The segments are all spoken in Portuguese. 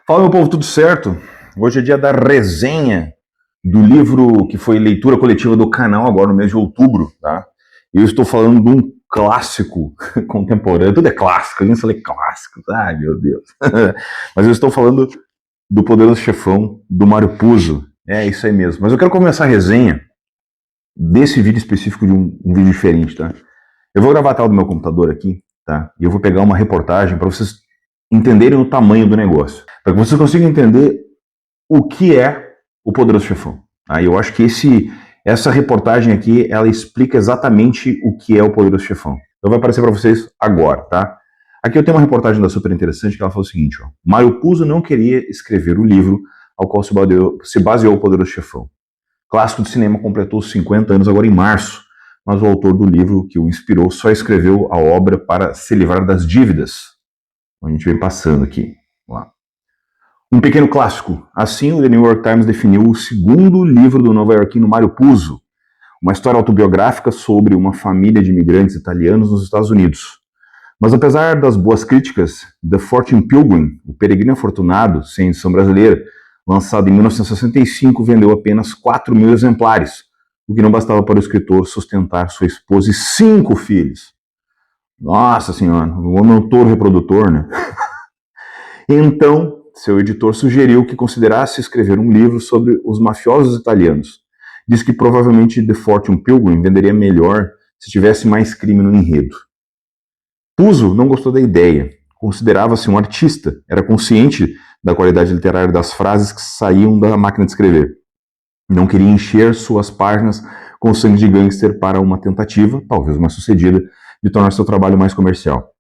Fala, meu povo, tudo certo? Hoje é dia da resenha do livro que foi leitura coletiva do canal agora no mês de outubro, tá? E eu estou falando de um clássico contemporâneo, tudo é clássico, a gente fala clássicos, ai meu Deus. Mas eu estou falando do Poderoso Chefão, do Mário Puzo, é isso aí mesmo. Mas eu quero começar a resenha desse vídeo específico de um vídeo diferente, tá? Eu vou gravar a tela do meu computador aqui, tá? E eu vou pegar uma reportagem para vocês entenderem o tamanho do negócio, para que vocês consigam entender o que é o Poderoso Chefão. Aí eu acho que essa reportagem aqui, ela explica exatamente o que é o Poderoso Chefão. Então vai aparecer para vocês agora, tá? Aqui eu tenho uma reportagem da Super Interessante que ela fala o seguinte, ó. Mário Puzo não queria escrever o livro ao qual se baseou o Poderoso Chefão. Clássico de cinema completou 50 anos agora em março, mas o autor do livro que o inspirou só escreveu a obra para se livrar das dívidas. A gente vem passando aqui. Vamos lá. Um pequeno clássico. Assim, o The New York Times definiu o segundo livro do nova-iorquino Mário Puzo, uma história autobiográfica sobre uma família de imigrantes italianos nos Estados Unidos. Mas apesar das boas críticas, The Fortune Pilgrim, o Peregrino Afortunado, sem edição brasileira, lançado em 1965, vendeu apenas 4.000 exemplares, o que não bastava para o escritor sustentar sua esposa e 5 filhos. Nossa senhora, o homem é um touro reprodutor, né? Então, seu editor sugeriu que considerasse escrever um livro sobre os mafiosos italianos. Diz que provavelmente The Fortune Pilgrim venderia melhor se tivesse mais crime no enredo. Puzo não gostou da ideia. Considerava-se um artista, era consciente da qualidade literária das frases que saíam da máquina de escrever. Não queria encher suas páginas com sangue de gangster para uma tentativa, talvez mais sucedida, de tornar seu trabalho mais comercial.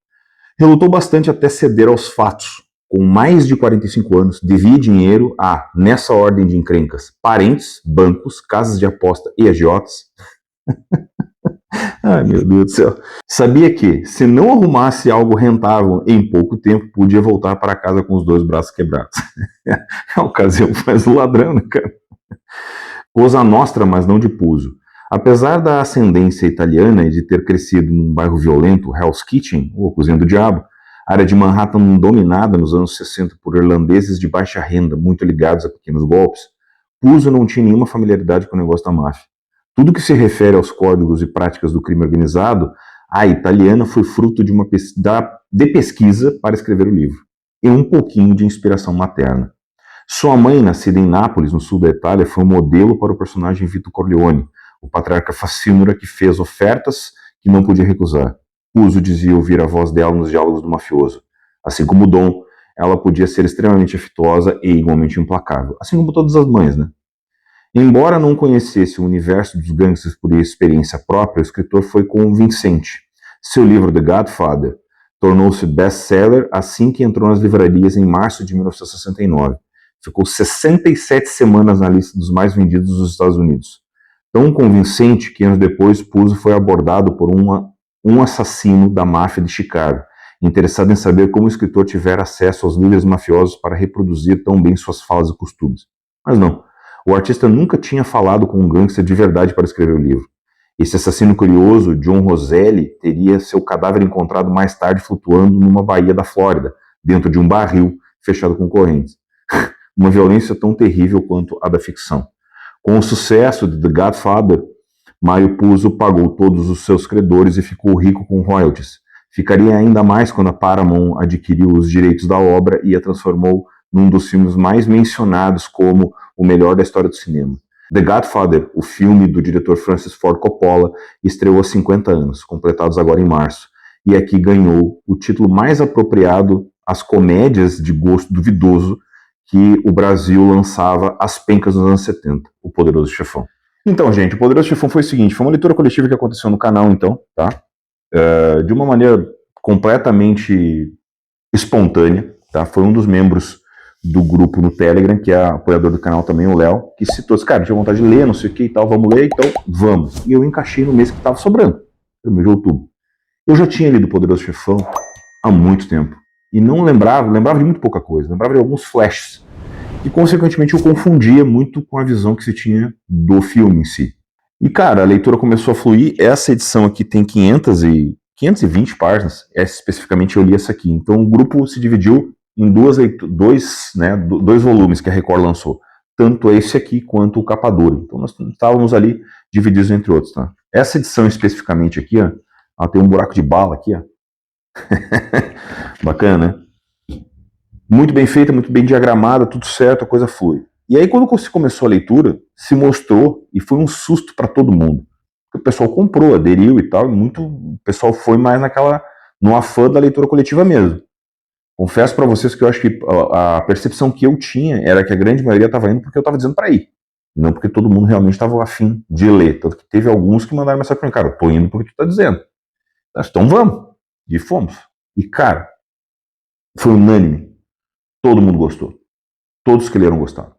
Relutou bastante até ceder aos fatos. Com mais de 45 anos, devia dinheiro a, nessa ordem de encrencas, parentes, bancos, casas de aposta e agiotas. Ai, meu Deus do céu. Sabia que, se não arrumasse algo rentável em pouco tempo, podia voltar para casa com os 2 braços quebrados. A ocasião faz o ladrão, né, cara? Cosa nostra, mas não de Puzo. Apesar da ascendência italiana e de ter crescido num bairro violento, Hell's Kitchen, ou Cozinha do Diabo, área de Manhattan dominada nos anos 60 por irlandeses de baixa renda, muito ligados a pequenos golpes, Puzo não tinha nenhuma familiaridade com o negócio da máfia. Tudo que se refere aos códigos e práticas do crime organizado, a italiana foi fruto de pesquisa para escrever o livro, e um pouquinho de inspiração materna. Sua mãe, nascida em Nápoles, no sul da Itália, foi um modelo para o personagem Vito Corleone, o patriarca facínora que fez ofertas que não podia recusar. Puzo dizia ouvir a voz dela nos diálogos do mafioso. Assim como Dom, ela podia ser extremamente afetuosa e igualmente implacável. Assim como todas as mães, né? Embora não conhecesse o universo dos gangsters por experiência própria, o escritor foi convincente. Seu livro The Godfather tornou-se best-seller assim que entrou nas livrarias em março de 1969. Ficou 67 semanas na lista dos mais vendidos dos Estados Unidos. Tão convincente que anos depois Puzo foi abordado por um assassino da máfia de Chicago, interessado em saber como o escritor tivera acesso aos líderes mafiosos para reproduzir tão bem suas falas e costumes. Mas não, o artista nunca tinha falado com um gangster de verdade para escrever o livro. Esse assassino curioso, John Roselli, teria seu cadáver encontrado mais tarde flutuando numa baía da Flórida, dentro de um barril fechado com correntes. Uma violência tão terrível quanto a da ficção. Com o sucesso de The Godfather, Mário Puzo pagou todos os seus credores e ficou rico com royalties. Ficaria ainda mais quando a Paramount adquiriu os direitos da obra e a transformou num dos filmes mais mencionados como o melhor da história do cinema. The Godfather, o filme do diretor Francis Ford Coppola, estreou há 50 anos, completados agora em março, e aqui ganhou o título mais apropriado às comédias de gosto duvidoso que o Brasil lançava às pencas nos anos 70, O Poderoso Chefão. Então, gente, O Poderoso Chefão foi o seguinte, foi uma leitura coletiva que aconteceu no canal, então, tá? De uma maneira completamente espontânea, tá? Foi um dos membros do grupo no Telegram, que é apoiador do canal também, o Léo, que citou, cara, tinha vontade de ler, não sei o que e tal, vamos ler, então vamos. E eu encaixei no mês que estava sobrando, no mês de outubro. Eu já tinha lido O Poderoso Chefão há muito tempo, e não lembrava de muito pouca coisa, lembrava de alguns flashes, e consequentemente eu confundia muito com a visão que se tinha do filme em si. E cara, a leitura começou a fluir, essa edição aqui tem 520 páginas, essa especificamente eu li essa aqui, então o grupo se dividiu em dois volumes que a Record lançou. Tanto esse aqui quanto o Capa Dura. Então nós estávamos ali divididos entre outros. Tá? Essa edição especificamente aqui, ó, ela tem um buraco de bala aqui. Ó. Bacana, né? Muito bem feita, muito bem diagramada, tudo certo, a coisa flui. E aí quando você começou a leitura, se mostrou, e foi um susto para todo mundo. O pessoal comprou, aderiu e tal, e o pessoal foi mais no afã da leitura coletiva mesmo. Confesso para vocês que eu acho que a percepção que eu tinha era que a grande maioria estava indo porque eu estava dizendo para ir. Não porque todo mundo realmente estava afim de ler. Tanto que teve alguns que mandaram mensagem para mim, cara, eu tô indo porque tu tá dizendo. Então vamos. E fomos. E cara, foi unânime. Todo mundo gostou. Todos que leram gostaram.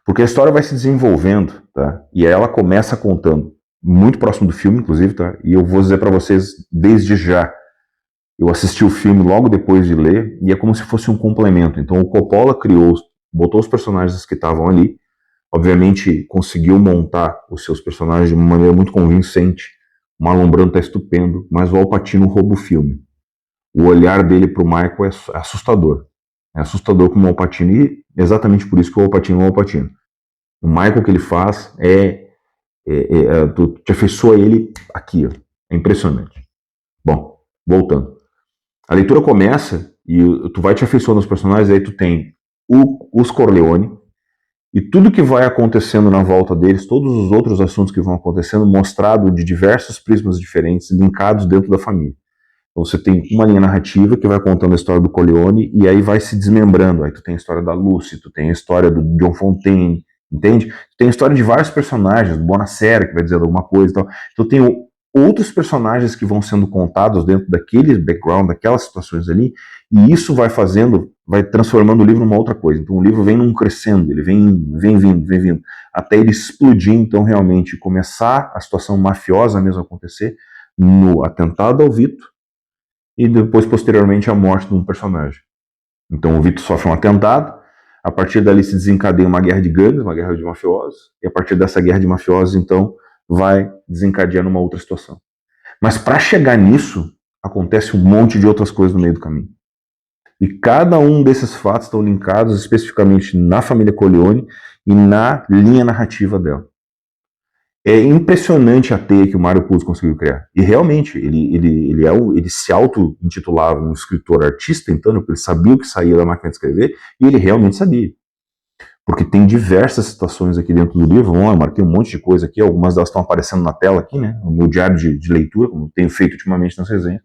Porque a história vai se desenvolvendo, tá? E ela começa contando, muito próximo do filme, inclusive, tá? E eu vou dizer para vocês desde já. Eu assisti o filme logo depois de ler, e é como se fosse um complemento. Então o Coppola botou os personagens que estavam ali, obviamente conseguiu montar os seus personagens de uma maneira muito convincente. O Marlon Brando tá estupendo, mas o Al Pacino rouba o filme. O olhar dele pro Michael é assustador. É assustador como o Al Pacino, e exatamente por isso que o Al Pacino é o Al Pacino. O Michael que ele faz tu te afeiçoa ele aqui, ó. É impressionante. Bom, voltando. A leitura começa e tu vai te afeiçoando aos personagens, aí tu tem os Corleone e tudo que vai acontecendo na volta deles, todos os outros assuntos que vão acontecendo, mostrado de diversos prismas diferentes, linkados dentro da família. Então você tem uma linha narrativa que vai contando a história do Corleone e aí vai se desmembrando. Aí tu tem a história da Lucy, tu tem a história do John Fontaine, entende? Tu tem a história de vários personagens, do Bonacera, que vai dizer alguma coisa e tal. Então tem outros personagens que vão sendo contados dentro daquele background, daquelas situações ali, e isso vai transformando o livro numa outra coisa. Então o livro vem crescendo, ele vem vindo, até ele explodir, então realmente começar a situação mafiosa mesmo acontecer no atentado ao Vito e depois posteriormente a morte de um personagem. Então o Vito sofre um atentado, a partir dali se desencadeia uma guerra de gangues, uma guerra de mafiosos, e a partir dessa guerra de mafiosos, então, vai desencadear numa outra situação. Mas para chegar nisso, acontece um monte de outras coisas no meio do caminho. E cada um desses fatos estão linkados especificamente na família Corleone e na linha narrativa dela. É impressionante a teia que o Mario Puzo conseguiu criar. E realmente, ele se auto-intitulava um escritor artista, então, porque ele sabia o que saía da máquina de escrever, e ele realmente sabia. Porque tem diversas citações aqui dentro do livro, eu marquei um monte de coisa aqui, algumas delas estão aparecendo na tela aqui, né, no meu diário de leitura, como tenho feito ultimamente nas resenhas.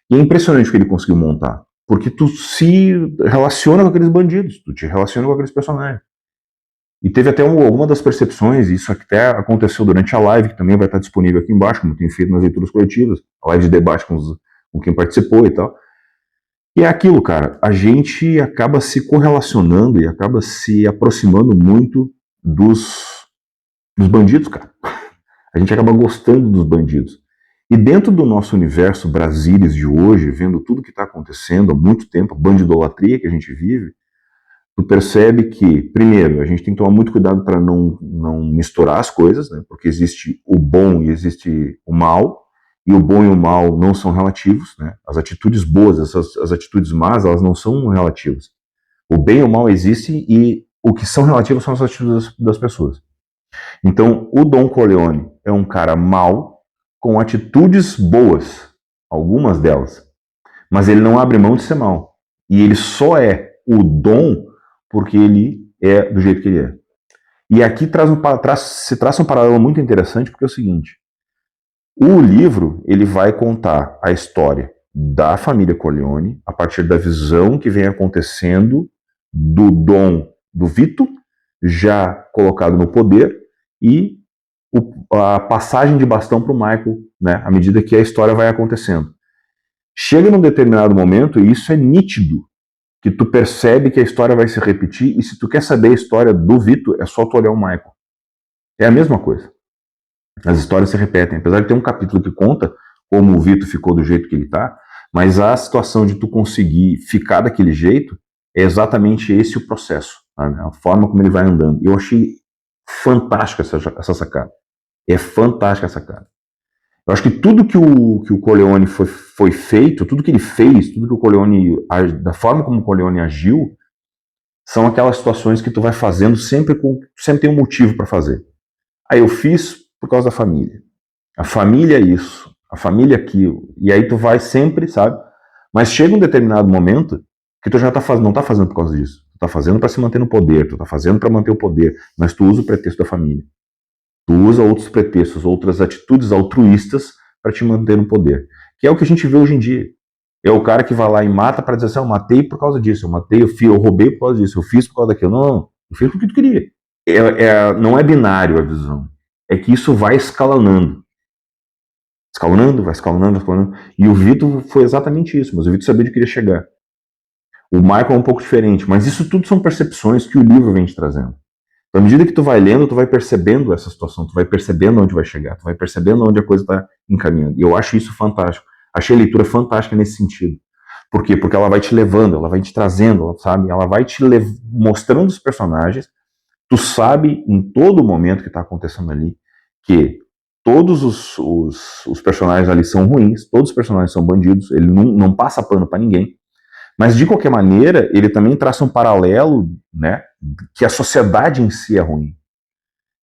E é impressionante o que ele conseguiu montar, porque tu se relaciona com aqueles bandidos, tu te relaciona com aqueles personagens. E teve até alguma das percepções, isso até aconteceu durante a live, que também vai estar disponível aqui embaixo, como tenho feito nas leituras coletivas, a live de debate com quem participou e tal. E é aquilo, cara, a gente acaba se correlacionando e acaba se aproximando muito dos bandidos, cara. A gente acaba gostando dos bandidos. E dentro do nosso universo Brasílias de hoje, vendo tudo que está acontecendo há muito tempo, a bandidolatria que a gente vive, tu percebe que, primeiro, a gente tem que tomar muito cuidado para não misturar as coisas, né? Porque existe o bom e existe o mal, e o bom e o mal não são relativos, né? As atitudes boas, as atitudes más, elas não são relativas. O bem e o mal existem e o que são relativos são as atitudes das pessoas. Então, o Don Corleone é um cara mau com atitudes boas, algumas delas, mas ele não abre mão de ser mau. E ele só é o Dom porque ele é do jeito que ele é. E aqui se traça um paralelo muito interessante, porque é o seguinte, o livro ele vai contar a história da família Corleone a partir da visão que vem acontecendo do Dom do Vito, já colocado no poder, e a passagem de bastão para o Michael, né, à medida que a história vai acontecendo. Chega num determinado momento, e isso é nítido, que tu percebe que a história vai se repetir, e se tu quer saber a história do Vito, é só tu olhar o Michael. É a mesma coisa. As histórias se repetem, apesar de ter um capítulo que conta como o Vito ficou do jeito que ele tá, mas a situação de tu conseguir ficar daquele jeito é exatamente esse o processo, sabe? A forma como ele vai andando. Eu achei fantástica essa sacada. É fantástica essa sacada. Eu acho que tudo que o Corleone foi feito, tudo que ele fez, tudo que o Corleone, da forma como o Corleone agiu, são aquelas situações que tu vai fazendo sempre tem um motivo para fazer. Aí eu fiz por causa da família. A família é isso, a família é aquilo. E aí tu vai sempre, sabe? Mas chega um determinado momento que tu já não tá fazendo por causa disso. Tu tá fazendo para se manter no poder, tu tá fazendo para manter o poder, mas tu usa o pretexto da família. Tu usa outros pretextos, outras atitudes altruístas para te manter no poder. Que é o que a gente vê hoje em dia. É o cara que vai lá e mata para dizer assim, eu matei por causa disso, eu roubei por causa disso, eu fiz por causa daquilo. Não, eu fiz porque tu queria. Não é binário a visão. É que isso vai escalonando. Vai escalonando. E o Vitor foi exatamente isso, mas o Vitor sabia onde queria chegar. O Michael é um pouco diferente, mas isso tudo são percepções que o livro vem te trazendo. Então, à medida que tu vai lendo, tu vai percebendo essa situação, tu vai percebendo onde vai chegar, tu vai percebendo onde a coisa está encaminhando. E eu acho isso fantástico. Achei a leitura fantástica nesse sentido. Por quê? Porque ela vai te levando, ela vai te trazendo, sabe? Ela vai te mostrando os personagens. Tu sabe em todo momento que está acontecendo ali que todos os personagens ali são ruins, todos os personagens são bandidos, ele não passa pano para ninguém. Mas, de qualquer maneira, ele também traça um paralelo, né, que a sociedade em si é ruim.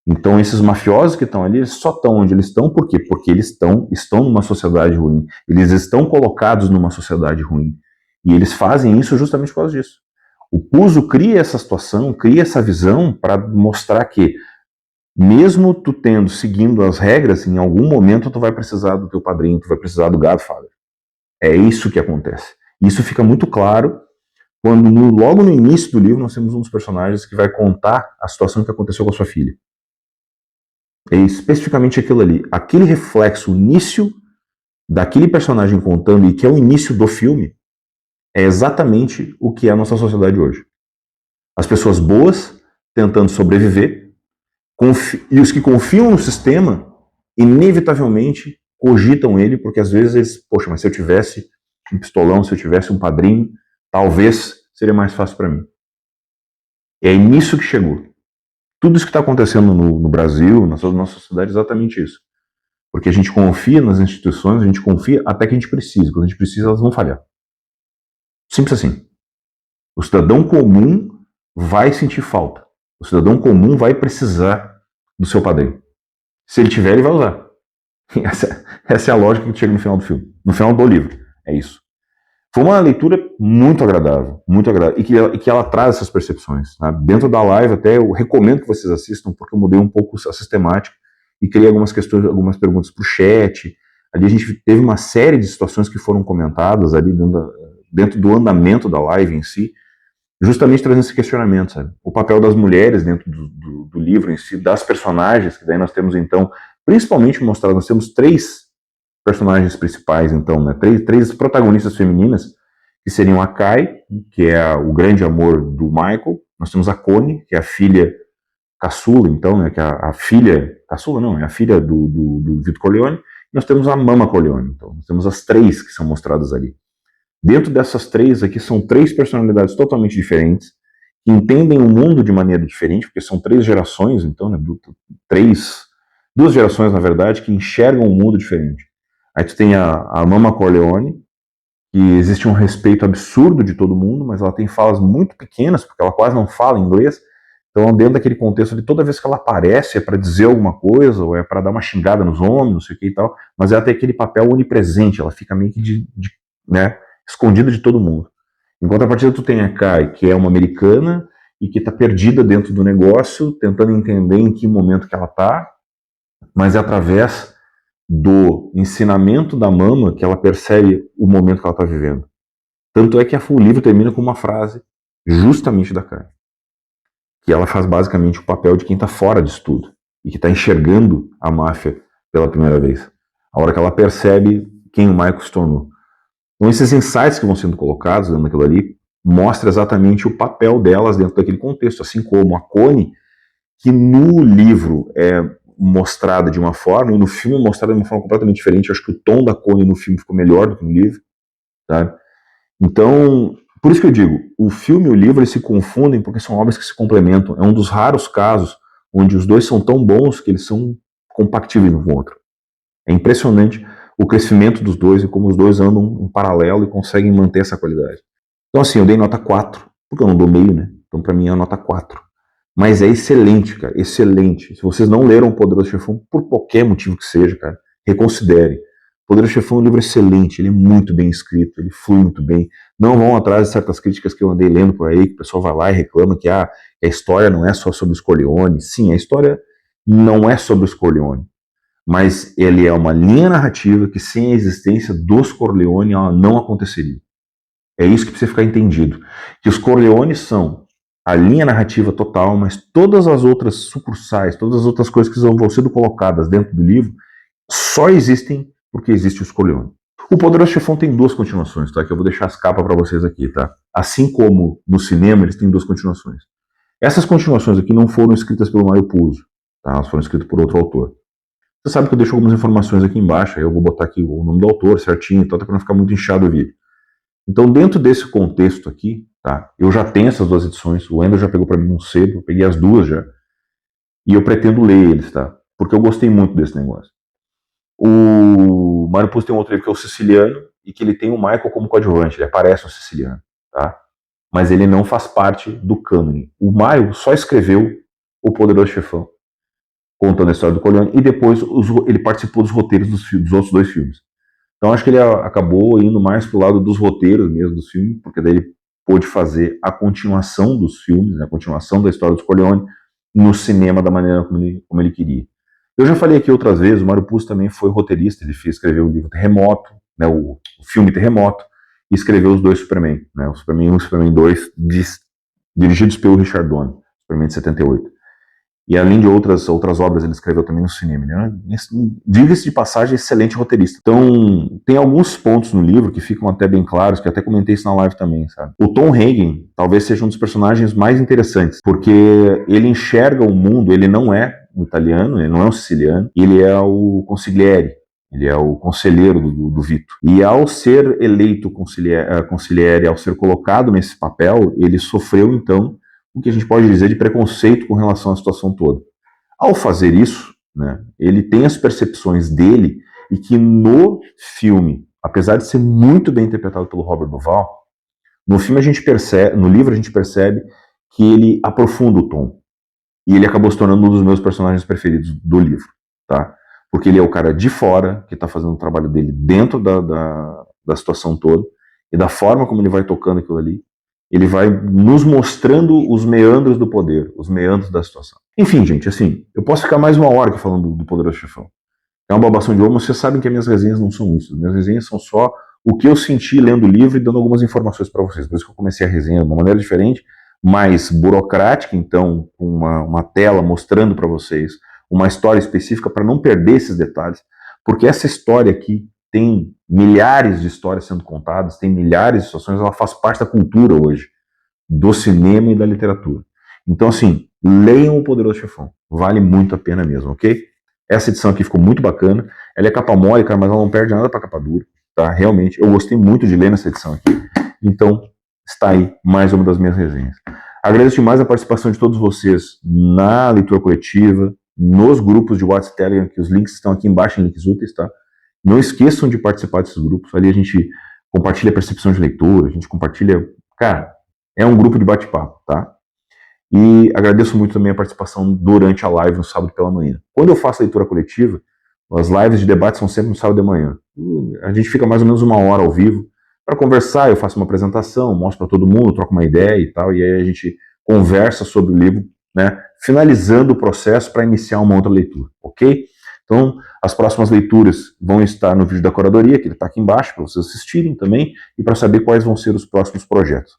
Então, esses mafiosos que estão ali, eles só estão onde eles estão, por quê? Porque eles estão numa sociedade ruim. Eles estão colocados numa sociedade ruim. E eles fazem isso justamente por causa disso. O Puzo cria essa situação, cria essa visão para mostrar que, mesmo tu seguindo as regras, em algum momento tu vai precisar do teu padrinho, tu vai precisar do Godfather. É isso que acontece. Isso fica muito claro quando, logo no início do livro, nós temos um dos personagens que vai contar a situação que aconteceu com a sua filha. É especificamente aquilo ali. Aquele reflexo, o início daquele personagem contando, e que é o início do filme, é exatamente o que é a nossa sociedade hoje. As pessoas boas tentando sobreviver, e os que confiam no sistema, inevitavelmente cogitam ele, porque às vezes eles, poxa, mas se eu tivesse um pistolão, se eu tivesse um padrinho, talvez seria mais fácil para mim. É nisso que chegou. Tudo isso que está acontecendo no Brasil, na nossa sociedade, é exatamente isso. Porque a gente confia nas instituições, a gente confia até que a gente precisa. Quando a gente precisa, elas vão falhar. Simples assim. O cidadão comum vai sentir falta. O cidadão comum vai precisar do seu padrinho. Se ele tiver, ele vai usar. Essa é a lógica que chega no final do filme. No final do livro. É isso. Foi uma leitura muito agradável, e que ela traz essas percepções. Né? Dentro da live, até eu recomendo que vocês assistam, porque eu mudei um pouco a sistemática e criei algumas perguntas para o chat. Ali a gente teve uma série de situações que foram comentadas ali dentro do andamento da live em si, justamente trazendo esse questionamento, sabe? O papel das mulheres dentro do livro em si, das personagens, que daí nós temos então, principalmente mostrado, nós temos 3 personagens principais, então, né? Três protagonistas femininas, que seriam a Kai, que é o grande amor do Michael. Nós temos a Connie, que é a filha caçula, então, né? Que é a filha... Caçula não, é a filha do Vito Corleone. E nós temos a Mama Corleone. Então, nós temos as 3 que são mostradas ali. Dentro dessas 3 aqui, são 3 personalidades totalmente diferentes, que entendem o mundo de maneira diferente, porque são 3 gerações, então, né? 2 gerações, na verdade, que enxergam o mundo diferente. Aí tu tem a Mama Corleone, que existe um respeito absurdo de todo mundo, mas ela tem falas muito pequenas, porque ela quase não fala inglês. Então, dentro daquele contexto de toda vez que ela aparece é para dizer alguma coisa, ou é para dar uma xingada nos homens, não sei o que e tal, mas ela tem aquele papel onipresente, ela fica meio que né, escondida de todo mundo. Em contrapartida, tu tem a Kai, que é uma americana e que está perdida dentro do negócio, tentando entender em que momento que ela está, mas é através do ensinamento da Mama que ela percebe o momento que ela está vivendo. Tanto é que o livro termina com uma frase justamente da Kai, que ela faz basicamente o papel de quem está fora disso tudo e que está enxergando a máfia pela primeira vez. A hora que ela percebe quem o Michael se tornou. Então esses insights que vão sendo colocados dentro daquilo ali mostra exatamente o papel delas dentro daquele contexto, assim como a Connie, que no livro é mostrada de uma forma, e no filme é mostrada de uma forma completamente diferente. Eu acho que o tom da Connie no filme ficou melhor do que no livro, tá? Então, por isso que eu digo, o filme e o livro eles se confundem porque são obras que se complementam. É um dos raros casos onde os dois são tão bons que eles são compatíveis um com o outro. É impressionante o crescimento dos dois e como os dois andam em paralelo e conseguem manter essa qualidade. Então assim, eu dei nota 4, porque eu não dou meio, né? Então pra mim é a nota 4. Mas é excelente, cara, excelente. Se vocês não leram O Poderoso Chefão, por qualquer motivo que seja, cara, reconsiderem. O Poderoso Chefão é um livro excelente, ele é muito bem escrito, ele flui muito bem. Não vão atrás de certas críticas que eu andei lendo por aí, que o pessoal vai lá e reclama que a história não é só sobre os Corleone. Sim, a história não é sobre os Corleone, mas ele é uma linha narrativa que sem a existência dos Corleone ela não aconteceria. É isso que precisa ficar entendido. Que os Corleones são a linha narrativa total, mas todas as outras sucursais, todas as outras coisas que vão sendo colocadas dentro do livro, só existem porque existe os Corleone. O Poderoso Chefão tem 2 continuações, tá? Que eu vou deixar as capas para vocês aqui, tá? Assim como no cinema, eles têm 2 continuações. Essas continuações aqui não foram escritas pelo Mario Puzo, tá? Elas foram escritas por outro autor. Você sabe que eu deixo algumas informações aqui embaixo, aí eu vou botar aqui o nome do autor certinho, tá? Para não ficar muito inchado o vídeo. Então, dentro desse contexto aqui, tá? Eu já tenho essas 2 edições, o Wendel já pegou para mim um sebo, eu peguei as 2 já, e eu pretendo ler eles, tá? Porque eu gostei muito desse negócio. O Mario Puzo tem um outro livro que é o Siciliano, e que ele tem o Michael como coadjuvante, ele aparece no Siciliano, tá? Mas ele não faz parte do cânone. O Mario só escreveu O Poderoso Chefão, contando a história do Corleone, e depois ele participou dos roteiros dos outros 2 filmes. Então acho que ele acabou indo mais pro lado dos roteiros mesmo dos filmes, porque daí ele pôde fazer a continuação dos filmes, né, a continuação da história dos Corleone no cinema da maneira como ele queria. Eu já falei aqui outras vezes, o Mario Puzo também foi roteirista, ele escreveu o livro Terremoto, né, o filme Terremoto, e escreveu os 2 Superman, né, o Superman 1 e o Superman 2, dirigidos pelo Richard Donner, Superman de 78. E além de outras obras, ele escreveu também no cinema. Né? Diga-se de passagem, excelente roteirista. Então, tem alguns pontos no livro que ficam até bem claros, que eu até comentei isso na live também, sabe? O Tom Hagen talvez seja um dos personagens mais interessantes, porque ele enxerga o mundo, ele não é um italiano, ele não é um siciliano, ele é o consigliere, ele é o conselheiro do Vito. E ao ser eleito consigliere, ao ser colocado nesse papel, ele sofreu, então, o que a gente pode dizer de preconceito com relação à situação toda. Ao fazer isso, né, ele tem as percepções dele e que no filme, apesar de ser muito bem interpretado pelo Robert Duvall, no filme a gente percebe, no livro a gente percebe que ele aprofunda o tom. E ele acabou se tornando um dos meus personagens preferidos do livro, tá? Porque ele é o cara de fora que está fazendo o trabalho dele dentro da situação toda e da forma como ele vai tocando aquilo ali. Ele vai nos mostrando os meandros do poder, os meandros da situação. Enfim, gente, assim, eu posso ficar mais 1 hora aqui falando do Poderoso Chefão. É uma babação de ovo, mas vocês sabem que as minhas resenhas não são isso. As minhas resenhas são só o que eu senti lendo o livro e dando algumas informações para vocês. Por isso que eu comecei a resenha de uma maneira diferente, mais burocrática, então, com uma tela mostrando para vocês uma história específica para não perder esses detalhes, porque essa história aqui tem milhares de histórias sendo contadas, tem milhares de situações, ela faz parte da cultura hoje, do cinema e da literatura. Então, assim, leiam O Poderoso Chefão, vale muito a pena mesmo, ok? Essa edição aqui ficou muito bacana, ela é capa mole, cara, mas ela não perde nada pra capa dura, tá? Realmente, eu gostei muito de ler nessa edição aqui, então está aí mais uma das minhas resenhas. Agradeço demais a participação de todos vocês na leitura coletiva, nos grupos de WhatsApp e Telegram, que os links estão aqui embaixo em links úteis, tá? Não esqueçam de participar desses grupos, ali a gente compartilha a percepção de leitura, a gente compartilha, cara, é um grupo de bate-papo, tá? E agradeço muito também a participação durante a live no sábado pela manhã. Quando eu faço leitura coletiva, as lives de debate são sempre no sábado de manhã. A gente fica mais ou menos 1 hora ao vivo para conversar, eu faço uma apresentação, mostro para todo mundo, troco uma ideia e tal, e aí a gente conversa sobre o livro, né, finalizando o processo para iniciar uma outra leitura, ok? Então, as próximas leituras vão estar no vídeo da curadoria, que ele está aqui embaixo, para vocês assistirem também, e para saber quais vão ser os próximos projetos.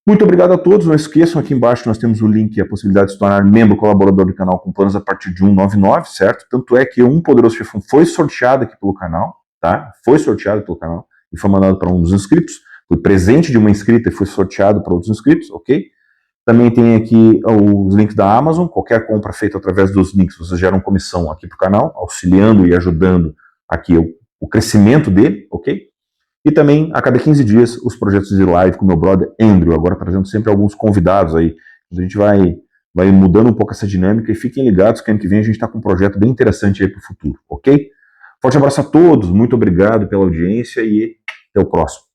Muito obrigado a todos, não esqueçam, aqui embaixo nós temos o link e a possibilidade de se tornar membro colaborador do canal com planos a partir de 1,99, certo? Tanto é que um Poderoso Chefão foi sorteado aqui pelo canal, tá? Foi sorteado pelo canal e foi mandado para um dos inscritos, foi presente de uma inscrita e foi sorteado para outros inscritos, ok? Também tem aqui os links da Amazon, qualquer compra feita através dos links, vocês geram comissão aqui para o canal, auxiliando e ajudando aqui o crescimento dele, ok? E também, a cada 15 dias, os projetos de live com meu brother Andrew, agora trazendo sempre alguns convidados aí. A gente vai mudando um pouco essa dinâmica e fiquem ligados que ano que vem a gente está com um projeto bem interessante aí para o futuro, ok? Forte abraço a todos, muito obrigado pela audiência e até o próximo.